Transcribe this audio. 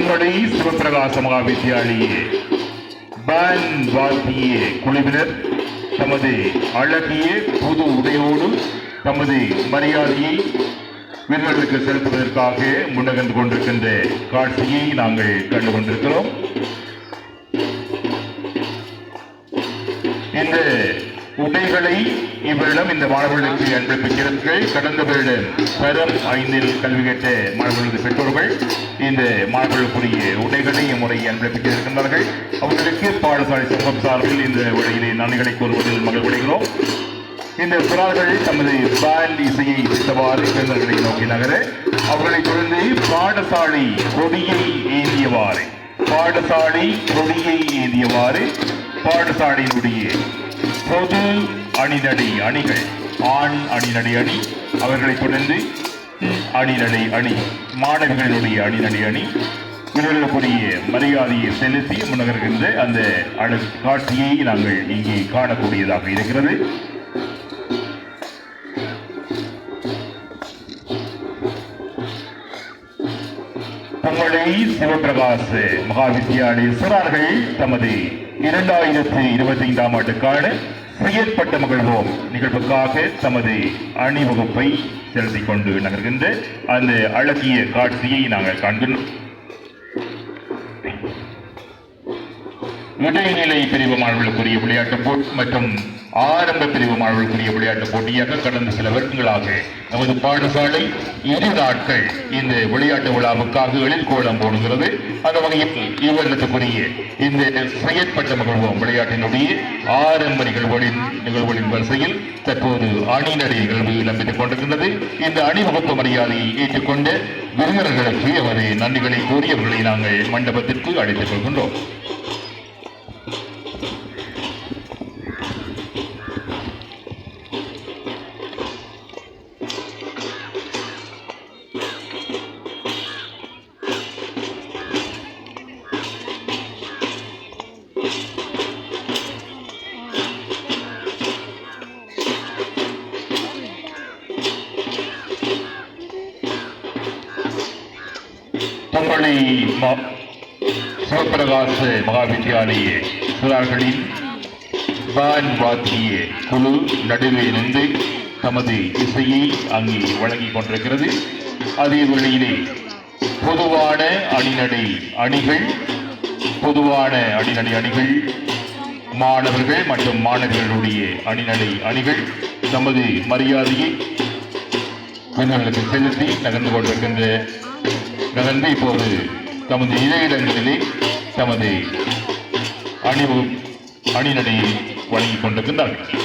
Ponmalai சிவபிரகாச Mahavidyalaya pant வாத்திய குழுவினர் தமது அழகிய புது உடையோடு தமது மரியாதையை வீரர்களுக்கு செலுத்துவதற்காக முன்னகர்ந்து கொண்டிருக்கின்ற காட்சியை நாங்கள் கண்டு கொண்டிருக்கிறோம். இந்த உடைகளை இவரிடம் இந்த மாணவர்களுக்கு அனுப்பியிருக்கிறார்கள். கடந்த வருடம் தரம் 5 கல்வி கேட்ட மாணவர்களது பெற்றோர்கள் இந்த மாணவர்களுக்குரிய உடைகளை இம்முறை அனுப்பியிருக்கின்றார்கள். அவர்களுக்கு பாடசாலை சங்கம் சார்பில் இந்த உடையிலே நன்றிகளை கூறுவதில் மகிழ்வடைகிறோம். இந்த சிறார்கள் தமது பேண்ட் இசையை இசைத்தவாறு இளைஞர்களை நோக்கி நகர அவர்களைத் தொடர்ந்து பாடசாலை கொடியை ஏந்தியவாறு பாடசாலையினுடைய பொது அணிநடை அணிகள் ஆண் அணிநடை அணி, அவர்களைத் தொடர்ந்து அணிநடை அணி மாணவிகளுடைய அணிநடை அணி இவர்களுக்குரிய மரியாதையை செலுத்தி முன்னகர்கின்ற அந்த காட்சியை நாங்கள் இங்கே காணக்கூடியதாக இருக்கிறது. பொன்மலை சிவபிரகாச மகாவித்யாலய சிறார்கள் தமது 2025ஆம் ஆண்டுக்கான செயற்பட்ட மகிழ்வோம் நிகழ்வுக்காக தமது அணிவகுப்பை செலுத்திக் கொண்டு நகர்கின்ற அந்த அழகிய காட்சியை நாங்கள் காண்கின்றோம். இடைநிலை பிரிவு மாணவர்களுக்குரிய விளையாட்டுப் போட்டி மற்றும் ஆரம்ப பிரிவு மாணவர்களுக்குரிய விளையாட்டுப் போட்டியாக கடந்த சில வருடங்களாக நமது பாடசாலை 2 நாட்கள் இந்த விளையாட்டு விழாவுக்காக எழில்கோலம் போடுகிறது. அந்த வகையில் இவ்வருடத்துக்குரிய இந்த செயற்பட்ட மகிழ்வோம் விளையாட்டினுடைய ஆரம்ப நிகழ்வுகளின் வரிசையில் தற்போது அணிநடை நிகழ்வு இடம்பெற்றுக் கொண்டிருக்கின்றது. இந்த அணிவகுப்பு மரியாதையை ஏற்றுக்கொண்ட விருந்தினர்களுக்கு அவரது நன்றிகளை கூறி அவர்களை நாங்கள் மண்டபத்திற்கு அழைத்துக் கொள்கின்றோம். பொன்மலை சிவபிரகாச மகாவித்யாலய சிறார்களின் பேண்ட் வாத்திய குழு நடுவே நின்று தமது இசையை அங்கே வழங்கிக் கொண்டிருக்கிறது. அதே வேளையிலே பொதுவான அணிநடை அணிகள் மாணவர்கள் மற்றும் மாணவிகளுடைய அணிநடை அணிகள் தமது மரியாதையை வீரர்களுக்கு செலுத்தி நகர்ந்து இப்போது தமது இடங்களிலே தமது அணிநடையை வழங்கிக் கொண்டிருக்கின்றார்கள்.